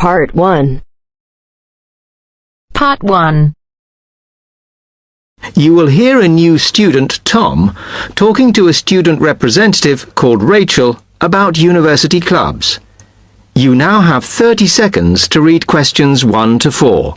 Part 1. Part 1. You will hear a new student, Tom, talking to a student representative called Rachel about university clubs. You now have 30 seconds to read questions 1 to 4.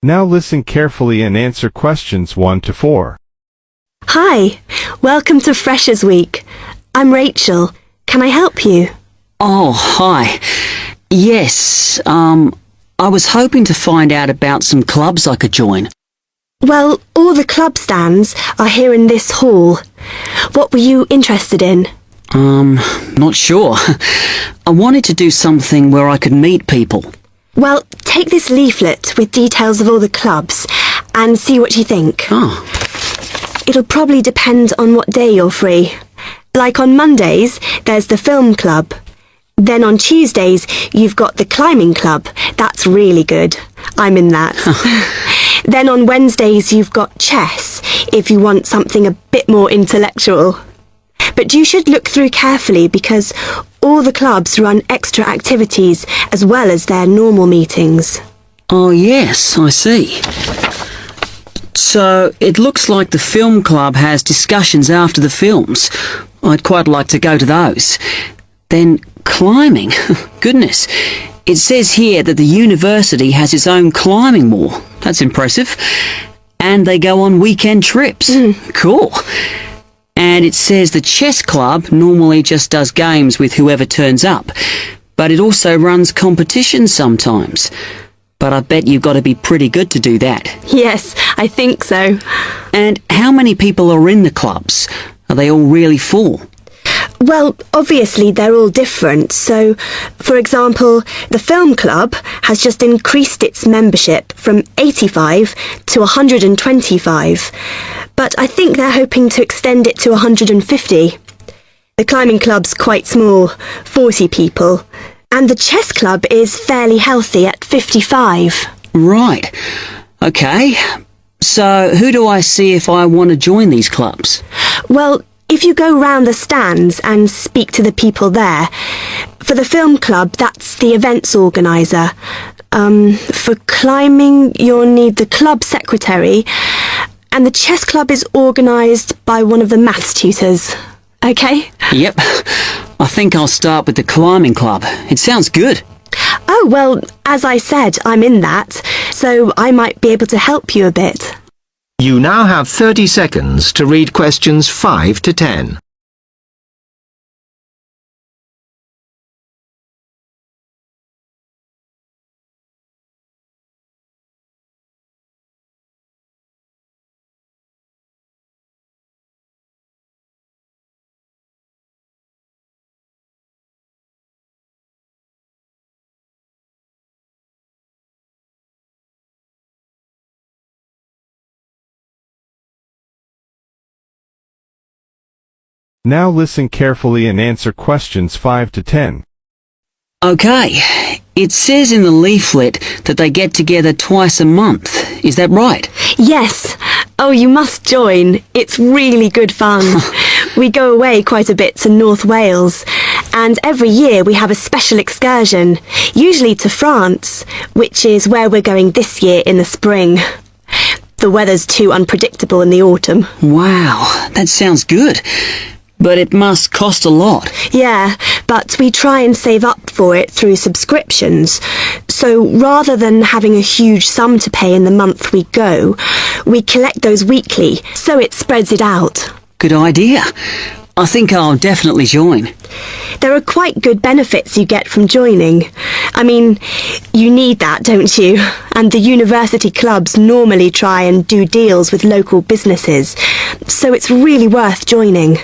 Now listen carefully and answer questions 1 to 4. Hi, welcome to Freshers Week. I'm Rachel. Can I help you? Oh, hi. Yes, I was hoping to find out about some clubs I could join. Well, all the club stands are here in this hall. What were you interested in? Not sure. I wanted to do something where I could meet people. Well, take this leaflet with details of all the clubs and see what you think. Oh. It'll probably depend on what day you're free. Like on Mondays, there's the film club. Then on Tuesdays, you've got the climbing club. That's really good. I'm in that. Then on Wednesdays, you've got chess, if you want something a bit more intellectual. But you should look through carefully because all the clubs run extra activities as well as their normal meetings. Oh, yes, I see. So, it looks like the film club has discussions after the films. I'd quite like to go to those. Then, climbing. Goodness. It says here that the university has its own climbing wall. That's impressive. And they go on weekend trips. Cool. And it says the chess club normally just does games with whoever turns up, but it also runs competitions sometimes. But I bet you've got to be pretty good to do that. Yes, I think so. And how many people are in the clubs? Are they all really full? Well, obviously they're all different. So, for example, the film club has just increased its membership from 85 to 125. But I think they're hoping to extend it to 150. The climbing club's quite small, 40 people. And the chess club is fairly healthy at 55. Right. Okay. So who do I see if I want to join these clubs? Well, if you go round the stands and speak to the people there, for the film club, that's the events organiser. For climbing, you'll need the club secretary, and the chess club is organised by one of the maths tutors. Okay? Yep. I think I'll start with the climbing club. It sounds good. Oh, well, as I said, I'm in that, so I might be able to help you a bit. You now have 30 seconds to read questions 5 to 10. Now listen carefully and answer questions 5 to 10. Okay. It says in the leaflet that they get together twice a month. Is that right? Yes. Oh, you must join. It's really good fun. We go away quite a bit to North Wales, and every year we have a special excursion, usually to France, which is where we're going this year in the spring. The weather's too unpredictable in the autumn. Wow, that sounds good. But it must cost a lot. Yeah, but we try and save up for it through subscriptions. So rather than having a huge sum to pay in the month we go, we collect those weekly, so it spreads it out. Good idea. I think I'll definitely join. There are quite good benefits you get from joining. I mean, you need that, don't you? And the university clubs normally try and do deals with local businesses, so it's really worth joining.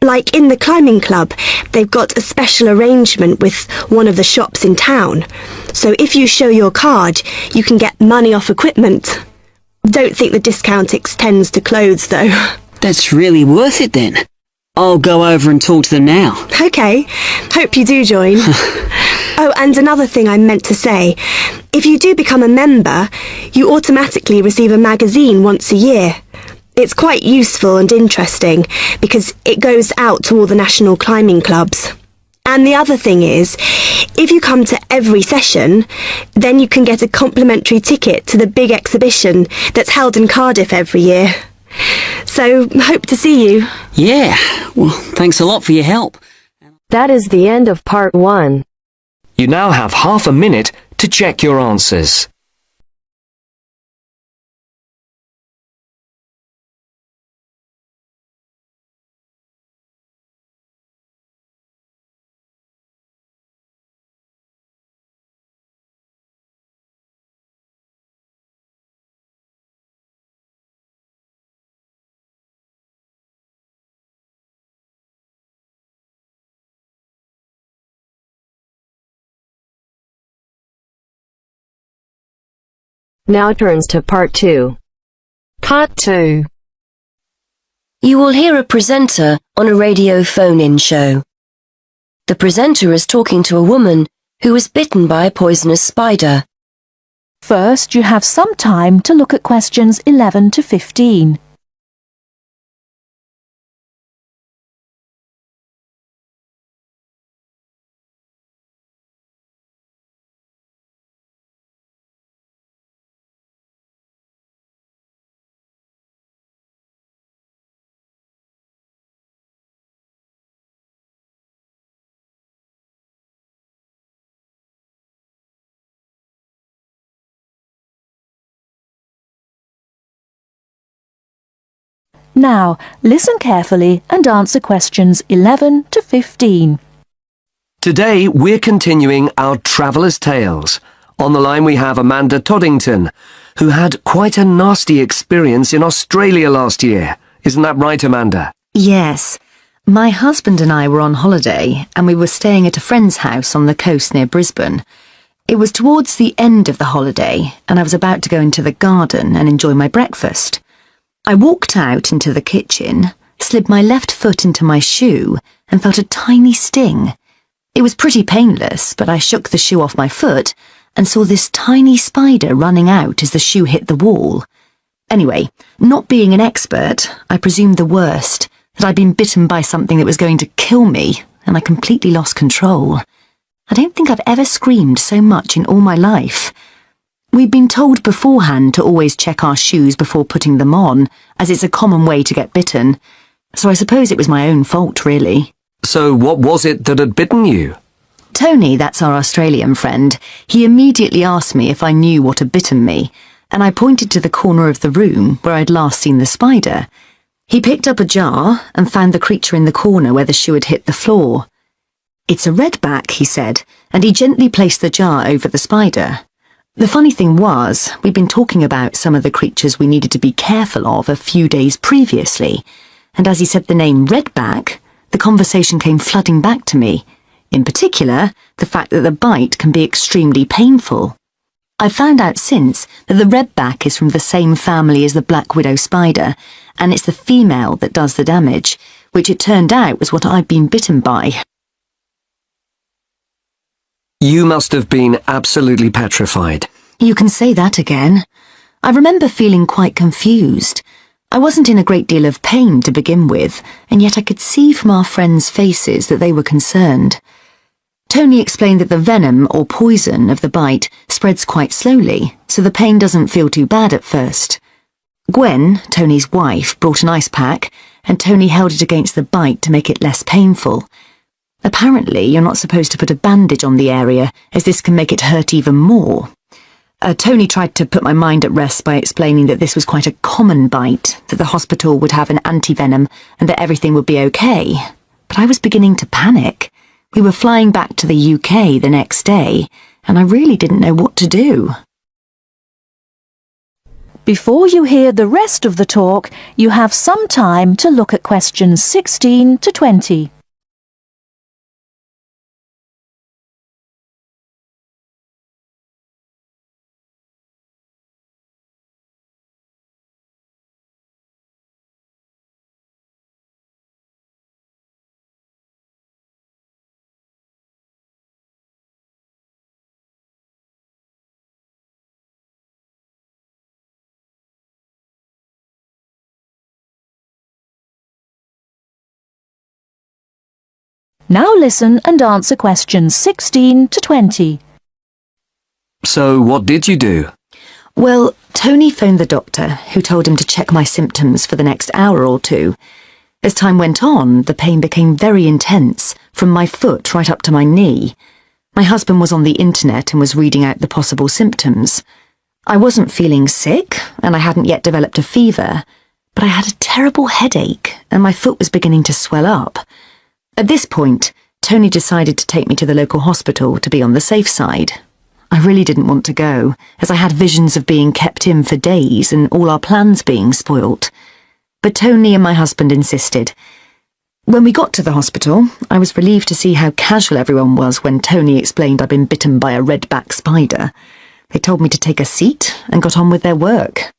Like in the climbing club, they've got a special arrangement with one of the shops in town. So if you show your card, you can get money off equipment. Don't think the discount extends to clothes, though. That's really worth it then. I'll go over and talk to them now. OK. Hope you do join. Oh, and another thing I meant to say. If you do become a member, you automatically receive a magazine once a year. It's quite useful and interesting because it goes out to all the national climbing clubs. And the other thing is, if you come to every session, then you can get a complimentary ticket to the big exhibition that's held in Cardiff every year. So, hope to see you. Yeah, well, thanks a lot for your help. That is the end of part 1. You now have half a minute to check your answers. Now turns to part 2. Part 2. You will hear a presenter on a radio phone-in show. The presenter is talking to a woman who was bitten by a poisonous spider. First, you have some time to look at questions 11 to 15. Now, listen carefully and answer questions 11 to 15. Today we're continuing our Traveller's Tales. On the line we have Amanda Toddington, who had quite a nasty experience in Australia last year. Isn't that right, Amanda? Yes. My husband and I were on holiday and we were staying at a friend's house on the coast near Brisbane. It was towards the end of the holiday and I was about to go into the garden and enjoy my breakfast. I walked out into the kitchen, slid my left foot into my shoe and felt a tiny sting. It was pretty painless, but I shook the shoe off my foot and saw this tiny spider running out as the shoe hit the wall. Anyway, not being an expert, I presumed the worst, that I'd been bitten by something that was going to kill me, and I completely lost control. I don't think I've ever screamed so much in all my life. We'd been told beforehand to always check our shoes before putting them on, as it's a common way to get bitten. So I suppose it was my own fault, really. So what was it that had bitten you? Tony, that's our Australian friend, he immediately asked me if I knew what had bitten me, and I pointed to the corner of the room where I'd last seen the spider. He picked up a jar and found the creature in the corner where the shoe had hit the floor. "It's a redback," he said, and he gently placed the jar over the spider. The funny thing was, we'd been talking about some of the creatures we needed to be careful of a few days previously, and as he said the name redback, the conversation came flooding back to me. In particular, the fact that the bite can be extremely painful. I've found out since that the redback is from the same family as the black widow spider, and it's the female that does the damage, which it turned out was what I'd been bitten by. You must have been absolutely petrified. You can say that again. I remember feeling quite confused. I wasn't in a great deal of pain to begin with, and yet I could see from our friends' faces that they were concerned. Tony explained that the venom or poison of the bite spreads quite slowly, so the pain doesn't feel too bad at first. Gwen, Tony's wife, brought an ice pack, and Tony held it against the bite to make it less painful. Apparently, you're not supposed to put a bandage on the area, as this can make it hurt even more. Tony tried to put my mind at rest by explaining that this was quite a common bite, that the hospital would have an antivenom and that everything would be okay. But I was beginning to panic. We were flying back to the UK the next day, and I really didn't know what to do. Before you hear the rest of the talk, you have some time to look at questions 16 to 20. Now listen and answer questions 16 to 20. So what did you do? Well, Tony phoned the doctor, who told him to check my symptoms for the next hour or two. As time went on, the pain became very intense, from my foot right up to my knee. My husband was on the internet and was reading out the possible symptoms. I wasn't feeling sick, and I hadn't yet developed a fever, but I had a terrible headache, and my foot was beginning to swell up. At this point, Tony decided to take me to the local hospital to be on the safe side. I really didn't want to go, as I had visions of being kept in for days and all our plans being spoilt. But Tony and my husband insisted. When we got to the hospital, I was relieved to see how casual everyone was when Tony explained I'd been bitten by a redback spider. They told me to take a seat and got on with their work.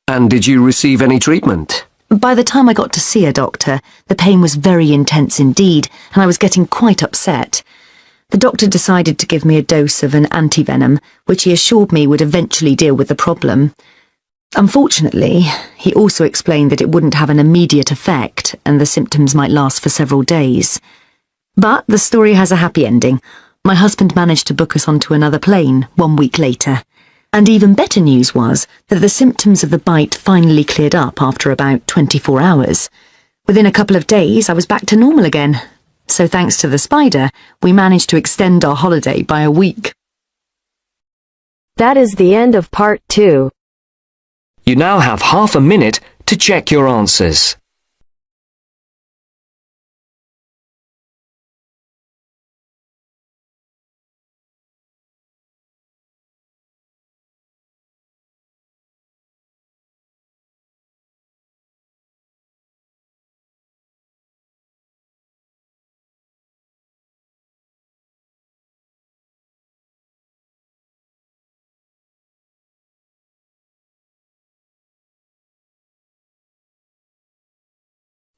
And did you receive any treatment? By the time I got to see a doctor, the pain was very intense indeed, and I was getting quite upset. The doctor decided to give me a dose of an antivenom, which he assured me would eventually deal with the problem. Unfortunately, he also explained that it wouldn't have an immediate effect, and the symptoms might last for several days. But the story has a happy ending. My husband managed to book us onto another plane 1 week later. And even better news was that the symptoms of the bite finally cleared up after about 24 hours. Within a couple of days, I was back to normal again. So thanks to the spider, we managed to extend our holiday by a week. That is the end of part 2. You now have half a minute to check your answers.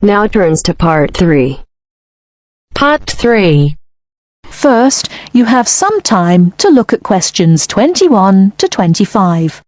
Now turns to part 3. Part 3. First, you have some time to look at questions 21 to 25.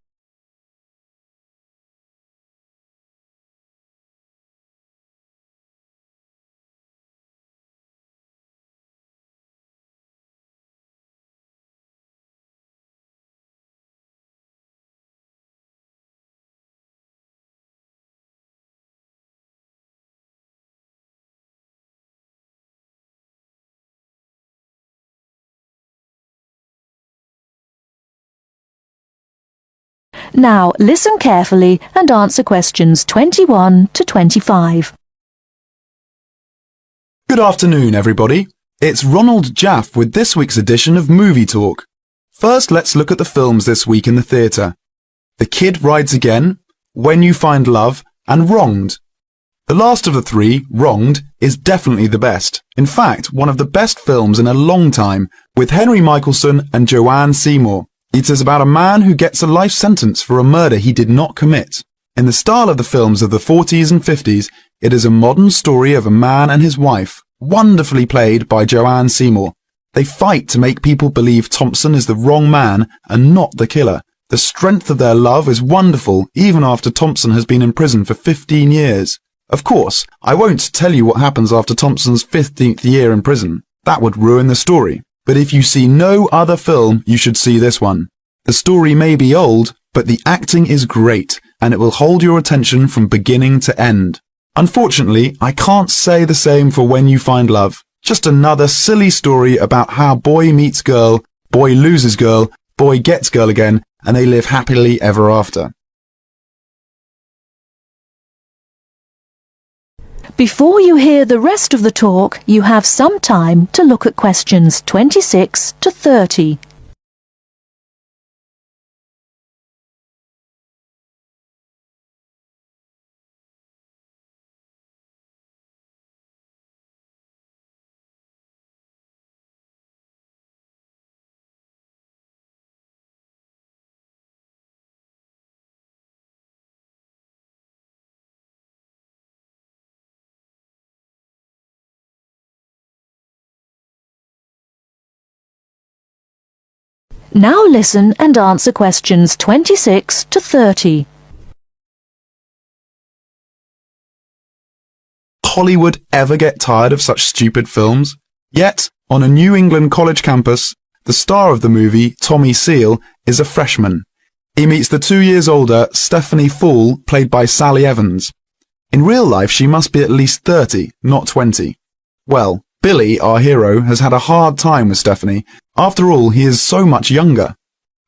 Now listen carefully and answer questions 21 to 25. Good afternoon, everybody. It's Ronald Jaff with this week's edition of Movie Talk. First, let's look at the films this week in the theatre. The Kid Rides Again, When You Find Love, and Wronged. The last of the three, Wronged, is definitely the best. In fact, one of the best films in a long time, with Henry Michelson and Joanne Seymour. It is about a man who gets a life sentence for a murder he did not commit. In the style of the films of the 40s and 50s, it is a modern story of a man and his wife, wonderfully played by Joanne Seymour. They fight to make people believe Thompson is the wrong man and not the killer. The strength of their love is wonderful, even after Thompson has been in prison for 15 years. Of course, I won't tell you what happens after Thompson's 15th year in prison. That would ruin the story. But if you see no other film, you should see this one. The story may be old, but the acting is great, and it will hold your attention from beginning to end. Unfortunately, I can't say the same for When You Find Love. Just another silly story about how boy meets girl, boy loses girl, boy gets girl again, and they live happily ever after. Before you hear the rest of the talk, you have some time to look at questions 26 to 30. Now listen and answer questions 26 to 30. Hollywood ever get tired of such stupid films? Yet, on a New England college campus, the star of the movie, Tommy Seal, is a freshman. He meets the 2 years older Stephanie Fool, played by Sally Evans. In real life, she must be at least 30, not 20. Well, Billy, our hero, has had a hard time with Stephanie. After all, he is so much younger.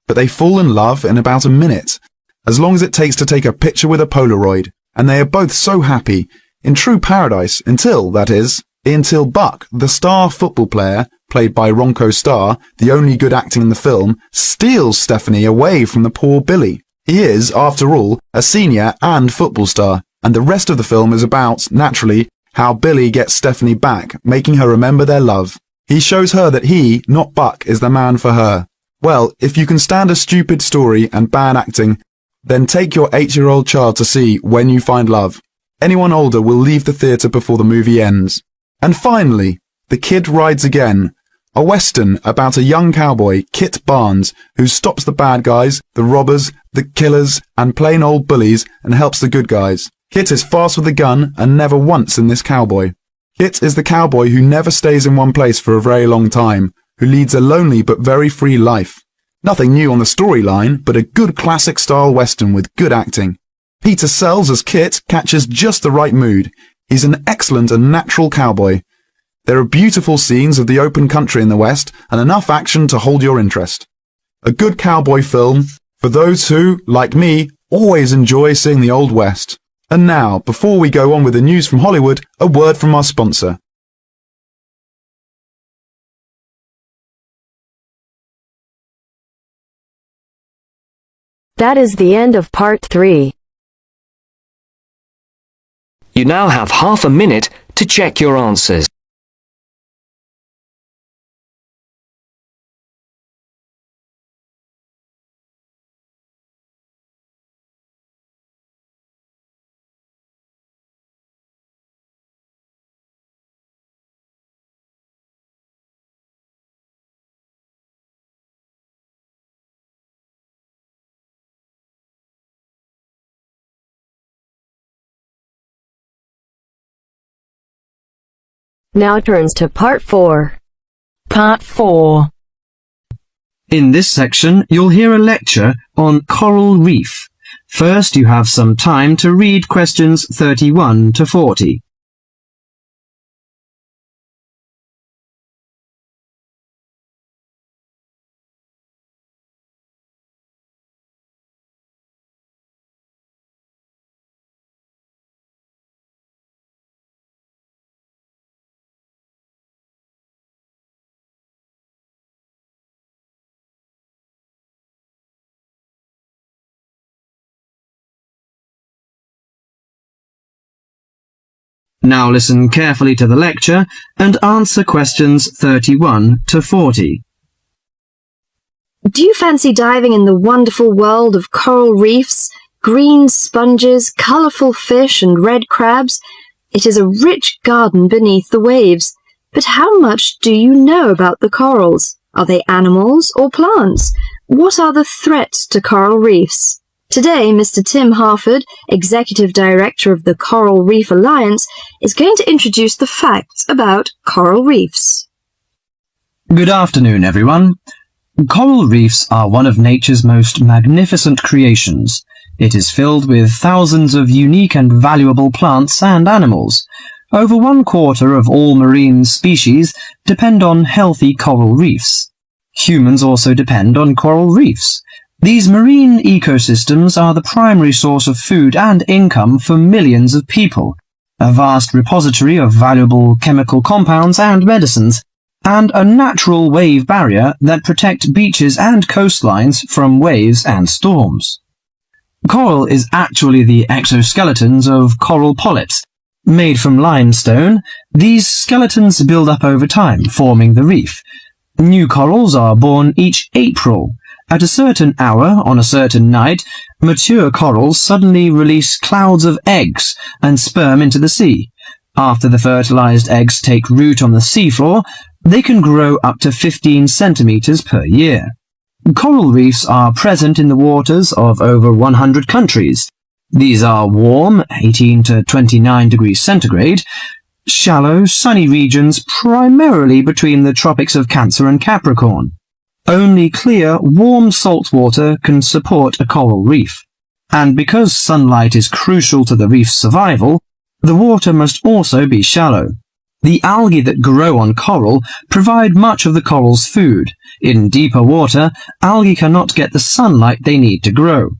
But they fall in love in about a minute, as long as it takes to take a picture with a Polaroid, and they are both so happy, in true paradise, until Buck, the star football player, played by Ronco Starr, the only good acting in the film, steals Stephanie away from the poor Billy. He is, after all, a senior and football star, and the rest of the film is about, naturally, how Billy gets Stephanie back, making her remember their love. He shows her that he, not Buck, is the man for her. Well, if you can stand a stupid story and bad acting, then take your 8-year-old child to see When You Find Love. Anyone older will leave the theatre before the movie ends. And finally, The Kid Rides Again, a western about a young cowboy, Kit Barnes, who stops the bad guys, the robbers, the killers, and plain old bullies, and helps the good guys. Kit is fast with a gun and never once in this cowboy. Kit is the cowboy who never stays in one place for a very long time, who leads a lonely but very free life. Nothing new on the storyline, but a good classic-style western with good acting. Peter Sells as Kit catches just the right mood. He's an excellent and natural cowboy. There are beautiful scenes of the open country in the West, and enough action to hold your interest. A good cowboy film for those who, like me, always enjoy seeing the Old West. And now, before we go on with the news from Hollywood, a word from our sponsor. That is the end of part 3. You now have half a minute to check your answers. Now turns to part 4. Part 4. In this section, you'll hear a lecture on coral reef. First, you have some time to read questions 31 to 40. Now listen carefully to the lecture and answer questions 31 to 40. Do you fancy diving in the wonderful world of coral reefs, green sponges, colourful fish and red crabs? It is a rich garden beneath the waves. But how much do you know about the corals? Are they animals or plants? What are the threats to coral reefs? Today, Mr. Tim Harford, Executive Director of the Coral Reef Alliance, is going to introduce the facts about coral reefs. Good afternoon, everyone. Coral reefs are one of nature's most magnificent creations. It is filled with thousands of unique and valuable plants and animals. Over 1/4 of all marine species depend on healthy coral reefs. Humans also depend on coral reefs. These marine ecosystems are the primary source of food and income for millions of people, a vast repository of valuable chemical compounds and medicines, and a natural wave barrier that protect beaches and coastlines from waves and storms. Coral is actually the exoskeletons of coral polyps. Made from limestone, these skeletons build up over time, forming the reef. New corals are born each April. At a certain hour, on a certain night, mature corals suddenly release clouds of eggs and sperm into the sea. After the fertilized eggs take root on the seafloor, they can grow up to 15 centimeters per year. Coral reefs are present in the waters of over 100 countries. These are warm, 18 to 29 degrees centigrade, shallow, sunny regions primarily between the tropics of Cancer and Capricorn. Only clear, warm salt water can support a coral reef. And because sunlight is crucial to the reef's survival, the water must also be shallow. The algae that grow on coral provide much of the coral's food. In deeper water, algae cannot get the sunlight they need to grow.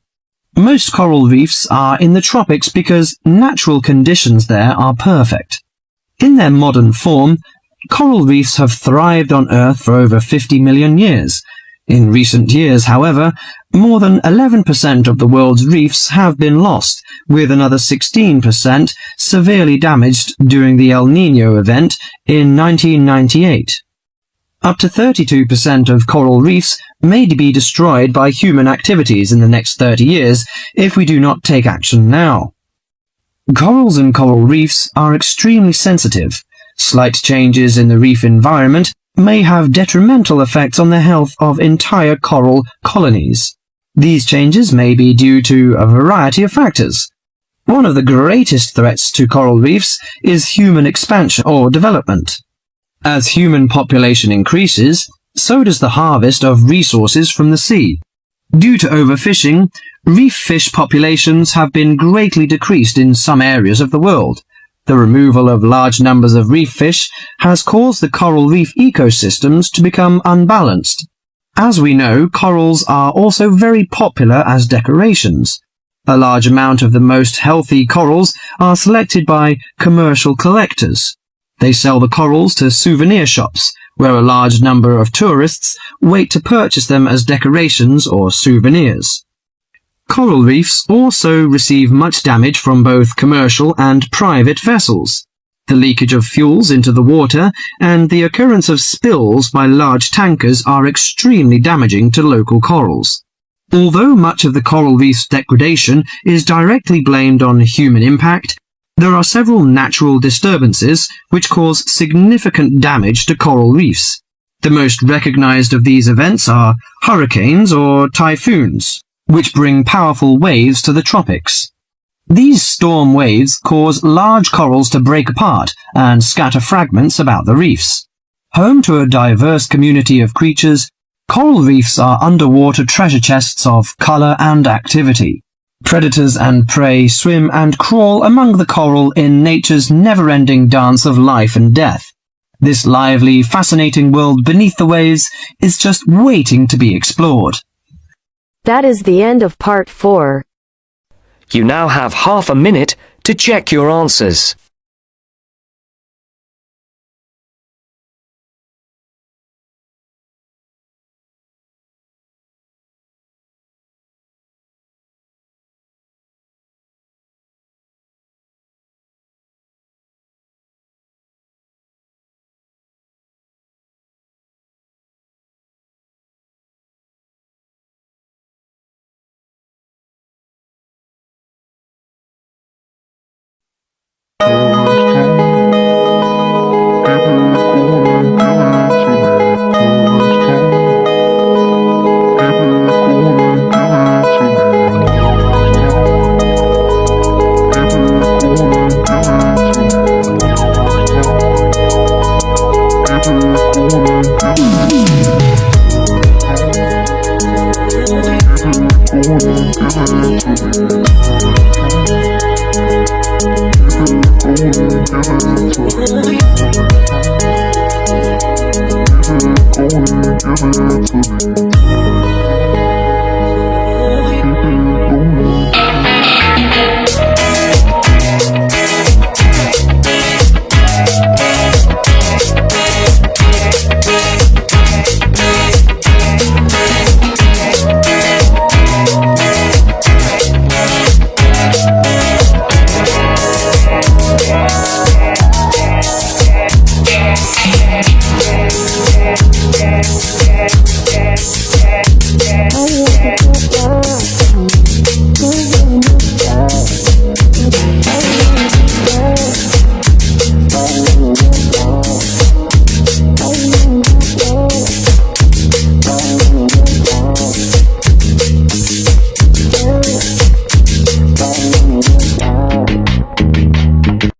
Most coral reefs are in the tropics because natural conditions there are perfect. In their modern form, coral reefs have thrived on Earth for over 50 million years. In recent years, however, more than 11% of the world's reefs have been lost, with another 16% severely damaged during the El Niño event in 1998. Up to 32% of coral reefs may be destroyed by human activities in the next 30 years if we do not take action now. Corals and coral reefs are extremely sensitive. Slight changes in the reef environment may have detrimental effects on the health of entire coral colonies. These changes may be due to a variety of factors. One of the greatest threats to coral reefs is human expansion or development. As human population increases, so does the harvest of resources from the sea. Due to overfishing, reef fish populations have been greatly decreased in some areas of the world. The removal of large numbers of reef fish has caused the coral reef ecosystems to become unbalanced. As we know, corals are also very popular as decorations. A large amount of the most healthy corals are selected by commercial collectors. They sell the corals to souvenir shops, where a large number of tourists wait to purchase them as decorations or souvenirs. Coral reefs also receive much damage from both commercial and private vessels. The leakage of fuels into the water and the occurrence of spills by large tankers are extremely damaging to local corals. Although much of the coral reef's degradation is directly blamed on human impact, there are several natural disturbances which cause significant damage to coral reefs. The most recognized of these events are hurricanes or typhoons, which bring powerful waves to the tropics. These storm waves cause large corals to break apart and scatter fragments about the reefs. Home to a diverse community of creatures, coral reefs are underwater treasure chests of color and activity. Predators and prey swim and crawl among the coral in nature's never-ending dance of life and death. This lively, fascinating world beneath the waves is just waiting to be explored. That is the end of part 4. You now have half a minute to check your answers. Going